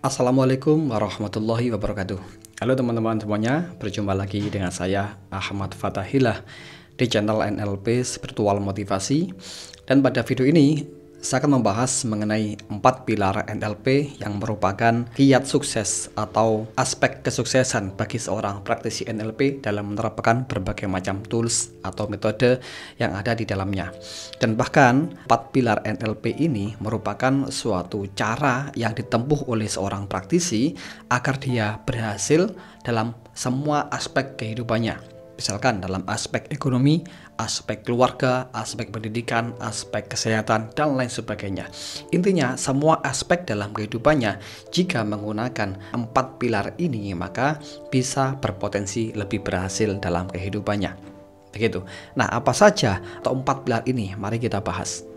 Assalamualaikum warahmatullahi wabarakatuh. Halo teman-teman semuanya, berjumpa lagi dengan saya Ahmad Fatahillah di channel NLP Spiritual Motivasi. Dan pada video ini saya akan membahas mengenai 4 pilar NLP yang merupakan kiat sukses atau aspek kesuksesan bagi seorang praktisi NLP dalam menerapkan berbagai macam tools atau metode yang ada di dalamnya. Dan bahkan 4 pilar NLP ini merupakan suatu cara yang ditempuh oleh seorang praktisi agar dia berhasil dalam semua aspek kehidupannya. Misalkan dalam aspek ekonomi, aspek keluarga, aspek pendidikan, aspek kesehatan, dan lain sebagainya. Intinya semua aspek dalam kehidupannya jika menggunakan 4 pilar ini maka bisa berpotensi lebih berhasil dalam kehidupannya. Begitu. Nah, apa saja atau 4 pilar ini? Mari kita bahas.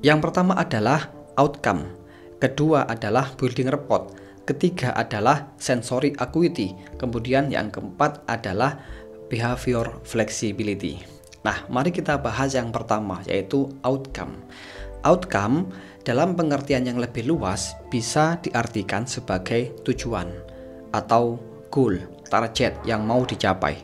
Yang pertama adalah outcome, kedua adalah building rapport, ketiga adalah sensory acuity, kemudian yang keempat adalah behavior flexibility. Nah, mari kita bahas yang pertama, yaitu outcome. Outcome dalam pengertian yang lebih luas bisa diartikan sebagai tujuan atau goal, target yang mau dicapai.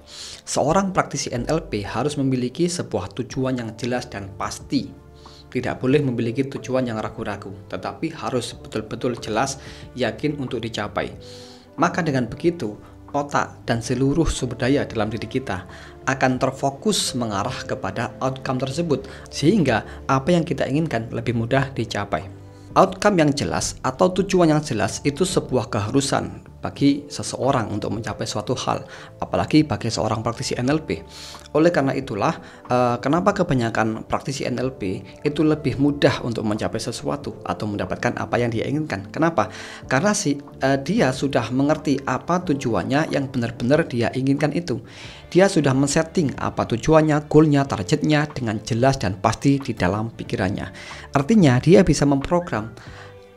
Seorang praktisi NLP harus memiliki sebuah tujuan yang jelas dan pasti. Tidak boleh memiliki tujuan yang ragu-ragu, tetapi harus betul-betul jelas, yakin untuk dicapai. Maka dengan begitu, otak dan seluruh sumber daya dalam diri kita akan terfokus mengarah kepada outcome tersebut, sehingga apa yang kita inginkan lebih mudah dicapai. Outcome yang jelas atau tujuan yang jelas itu sebuah keharusan bagi seseorang untuk mencapai suatu hal, apalagi bagi seorang praktisi NLP. Oleh karena itulah, kenapa kebanyakan praktisi NLP itu lebih mudah untuk mencapai sesuatu atau mendapatkan apa yang dia inginkan. Kenapa? Karena dia sudah mengerti apa tujuannya yang benar-benar dia inginkan itu. Dia sudah men-setting apa tujuannya, goalnya, targetnya dengan jelas dan pasti di dalam pikirannya. Artinya dia bisa memprogram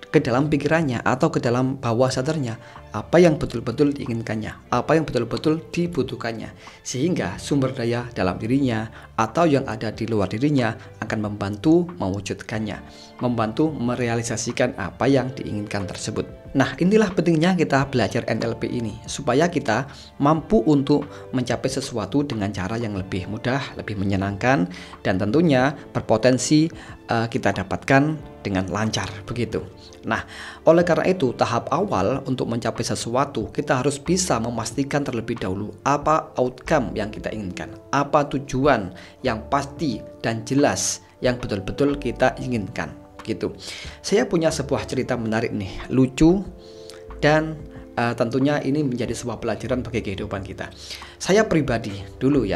ke dalam pikirannya atau ke dalam bawah sadarnya apa yang betul-betul diinginkannya, apa yang betul-betul dibutuhkannya, sehingga sumber daya dalam dirinya atau yang ada di luar dirinya akan membantu mewujudkannya, membantu merealisasikan apa yang diinginkan tersebut. Nah, inilah pentingnya kita belajar NLP ini, supaya kita mampu untuk mencapai sesuatu dengan cara yang lebih mudah, lebih menyenangkan, dan tentunya berpotensi kita dapatkan dengan lancar, begitu. Nah, oleh karena itu tahap awal untuk mencapai sesuatu kita harus bisa memastikan terlebih dahulu apa outcome yang kita inginkan, apa tujuan yang pasti dan jelas yang betul-betul kita inginkan, gitu. Saya punya sebuah cerita menarik nih, lucu, dan tentunya ini menjadi sebuah pelajaran bagi kehidupan kita. Saya pribadi dulu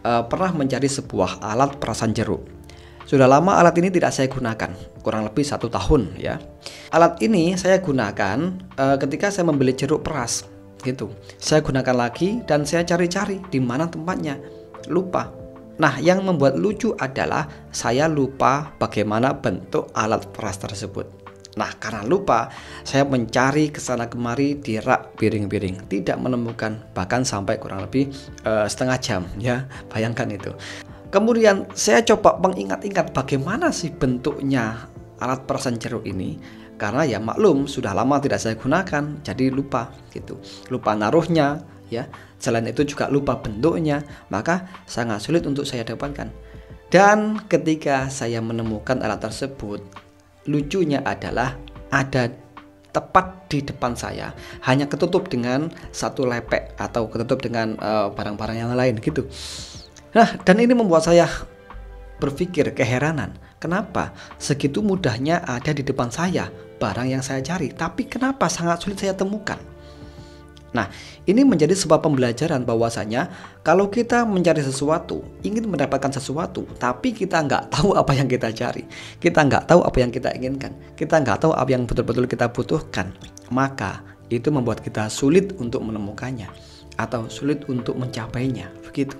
pernah mencari sebuah alat perasan jeruk. Sudah lama alat ini tidak saya gunakan, kurang lebih 1 tahun ya. Alat ini saya gunakan ketika saya membeli jeruk peras, gitu. Saya gunakan lagi dan saya cari-cari di mana tempatnya, lupa. Nah, yang membuat lucu adalah saya lupa bagaimana bentuk alat peras tersebut. Nah, karena lupa, saya mencari kesana kemari di rak piring-piring, tidak menemukan, bahkan sampai kurang lebih setengah jam ya, bayangkan itu. Kemudian saya coba mengingat-ingat bagaimana sih bentuknya alat perasan jeruk ini. Karena ya maklum sudah lama tidak saya gunakan, jadi lupa gitu. Lupa naruhnya ya. Selain itu juga lupa bentuknya, maka sangat sulit untuk saya dapatkan. Dan ketika saya menemukan alat tersebut, lucunya adalah ada tepat di depan saya, hanya ketutup dengan satu lepek atau ketutup dengan barang-barang yang lain gitu. Nah, dan ini membuat saya berpikir keheranan, kenapa segitu mudahnya ada di depan saya barang yang saya cari, tapi kenapa sangat sulit saya temukan? Nah, ini menjadi sebuah pembelajaran bahwasanya kalau kita mencari sesuatu, ingin mendapatkan sesuatu, tapi kita nggak tahu apa yang kita cari, kita nggak tahu apa yang kita inginkan, kita nggak tahu apa yang betul-betul kita butuhkan, maka itu membuat kita sulit untuk menemukannya atau sulit untuk mencapainya, begitu.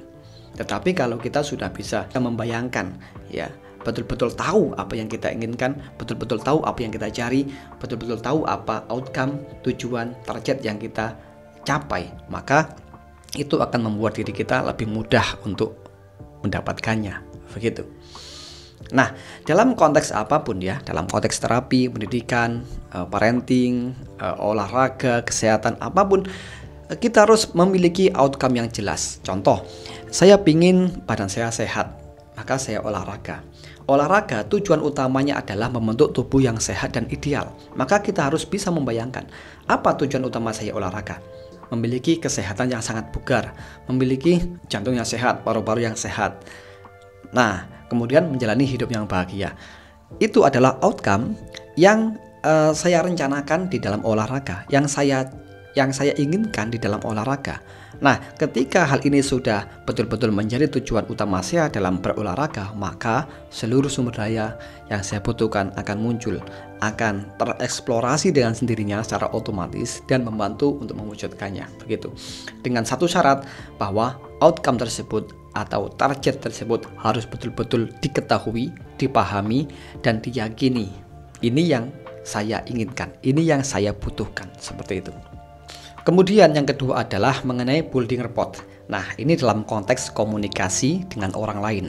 Tetapi kalau kita sudah bisa membayangkan, ya, betul-betul tahu apa yang kita inginkan, betul-betul tahu apa yang kita cari, betul-betul tahu apa outcome, tujuan, target yang kita capai, maka itu akan membuat diri kita lebih mudah untuk mendapatkannya, begitu. Nah, dalam konteks apapun ya, dalam konteks terapi, pendidikan, parenting, olahraga, kesehatan, apapun, kita harus memiliki outcome yang jelas. Contoh, saya pingin badan saya sehat, maka saya olahraga. Olahraga tujuan utamanya adalah membentuk tubuh yang sehat dan ideal. Maka kita harus bisa membayangkan, apa tujuan utama saya olahraga? Memiliki kesehatan yang sangat bugar, memiliki jantung yang sehat, paru-paru yang sehat. Nah, kemudian menjalani hidup yang bahagia. Itu adalah outcome yang saya rencanakan di dalam olahraga, yang saya inginkan di dalam olahraga. Nah, ketika hal ini sudah betul-betul menjadi tujuan utama saya dalam berolahraga, maka seluruh sumber daya yang saya butuhkan akan muncul, akan tereksplorasi dengan sendirinya secara otomatis dan membantu untuk mewujudkannya, begitu. Dengan satu syarat, bahwa outcome tersebut atau target tersebut harus betul-betul diketahui, dipahami, dan diyakini. Ini yang saya inginkan, ini yang saya butuhkan, seperti itu. Kemudian yang kedua adalah mengenai building rapport. Nah, ini dalam konteks komunikasi dengan orang lain.